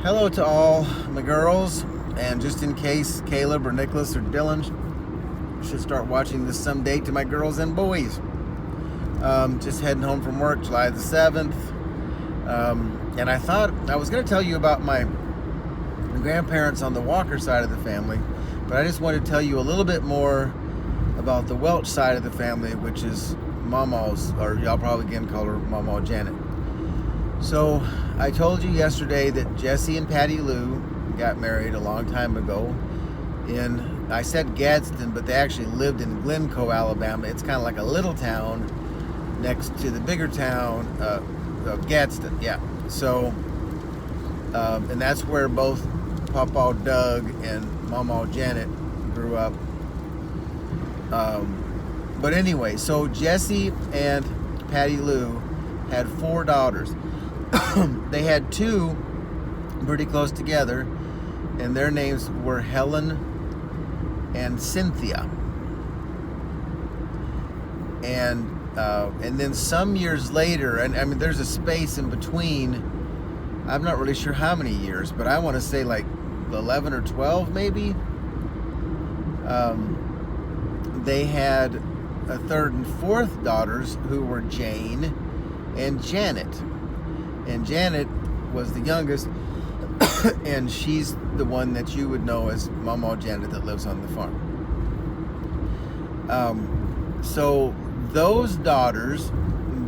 Hello to all my girls, and just in case Caleb or Nicholas or Dylan should start watching this someday, to my girls and boys. Just heading home from work, July the 7th. And I thought I was going to tell you about my grandparents on the Walker side of the family, but I just wanted to tell you a little bit more about the Welch side of the family, which is Mama's, or y'all probably again call her Mama Janet. So I told you yesterday that Jesse and Patty Lou got married a long time ago in, I said Gadsden, but they actually lived in Glencoe, Alabama. It's kind of like a little town next to the bigger town of Gadsden, yeah. So, and that's where both Papa Doug and Mama Janet grew up. But anyway, so Jesse and Patty Lou had 4 daughters. They had 2 pretty close together, and their names were Helen and Cynthia. And then some years later, and I mean there's a space in between, I'm not really sure how many years, but I want to say like 11 or 12 maybe. They had a 3rd and 4th daughters who were Jane and Janet. And Janet was the youngest, and she's the one that you would know as Mama Janet that lives on the farm. So those daughters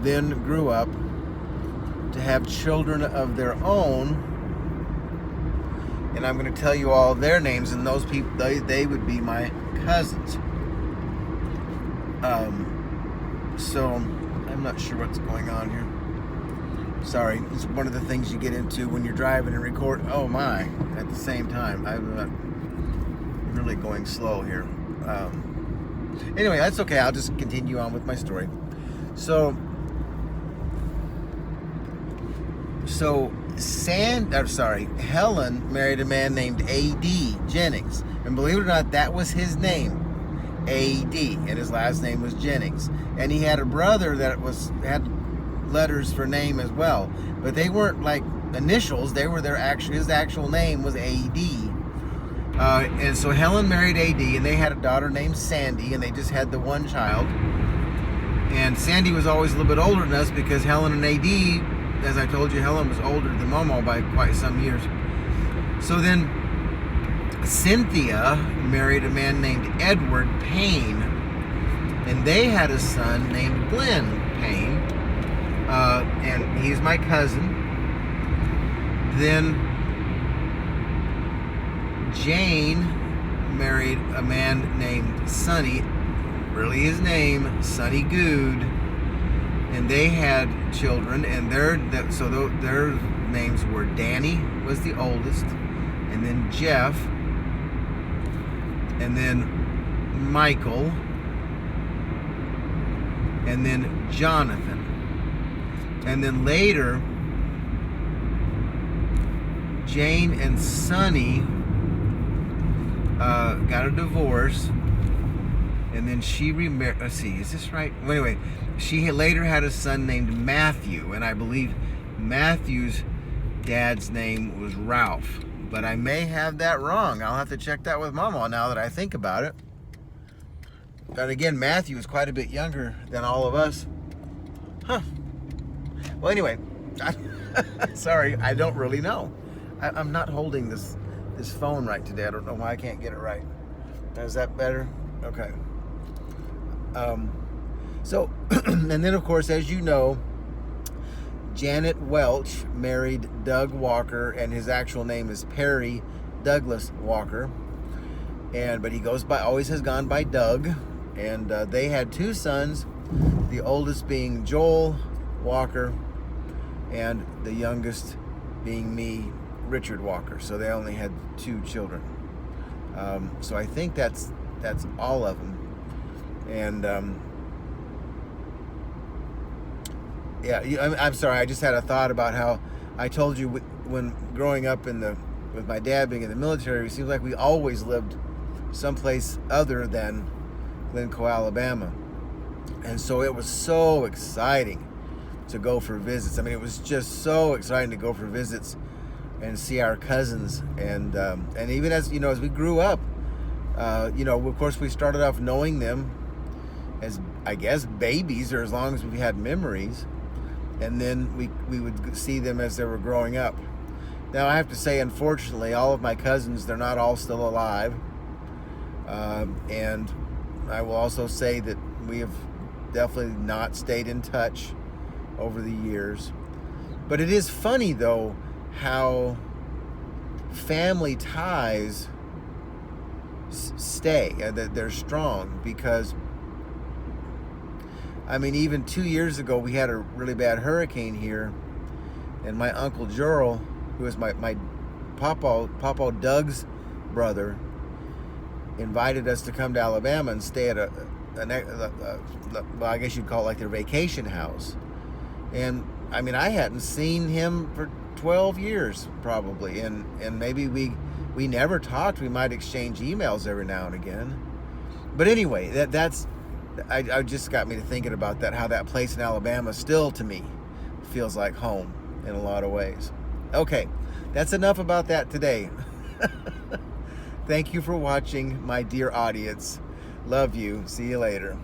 then grew up to have children of their own, and I'm going to tell you all their names, and those people, they would be my cousins. So I'm not sure what's going on here. Sorry, it's one of the things you get into when you're driving and record. Oh my, at the same time. I'm really going slow here. Anyway, that's okay. I'll just continue on with my story. So Helen married a man named A.D. Jennings. And believe it or not, that was his name. A.D. And his last name was Jennings. And he had a brother that had letters for name as well, but they weren't like initials. They were his actual name was A.D. And so Helen married A.D. and they had a daughter named Sandy, and they just had the one child. And Sandy was always a little bit older than us because Helen and A.D., as I told you, Helen was older than Mama by quite some years. So then Cynthia married a man named Edward Payne, and they had a son named Glenn Payne. And he's my cousin. Then Jane married a man named Sonny, really his name, Sonny Good, and they had children, and their names were Danny was the oldest, and then Jeff, and then Michael, and then Jonathan. And then later, Jane and Sonny got a divorce, and then she remarried. Let's see, is this right? Well, anyway, she later had a son named Matthew, and I believe Matthew's dad's name was Ralph. But I may have that wrong. I'll have to check that with Mama now that I think about it. But again, Matthew is quite a bit younger than all of us. Huh. Well, anyway, sorry, I don't really know. I'm not holding this phone right today. I don't know why I can't get it right. Is that better? Okay. So, and then of course, as you know, Janet Welch married Doug Walker, and his actual name is Perry Douglas Walker. But he always has gone by Doug. And they had 2 sons, the oldest being Joel Walker, and the youngest being me, Richard Walker. So they only had 2 children. So I think that's all of them. And yeah, I'm sorry. I just had a thought about how I told you when growing up with my dad being in the military, it seems like we always lived someplace other than Glencoe, Alabama. And so it was so exciting to go for visits. I mean, it was just so exciting to go for visits and see our cousins, and even as you know, as we grew up, of course we started off knowing them as, I guess, babies, or as long as we had memories, and then we would see them as they were growing up. Now I have to say, unfortunately, all of my cousins, they're not all still alive, and I will also say that we have definitely not stayed in touch over the years. But it is funny, though, how family ties stay, that they're strong, because I mean, even 2 years ago we had a really bad hurricane here, and my Uncle Jurl, who is my Papa Doug's brother, invited us to come to Alabama and stay at well, I guess you'd call it like their vacation house. And I mean, I hadn't seen him for 12 years probably, and maybe we never talked. We might exchange emails every now and again. But anyway, that's I just got me to thinking about that, how that place in Alabama still to me feels like home in a lot of ways. Okay, that's enough about that today. Thank you for watching, my dear audience. Love you. See you later.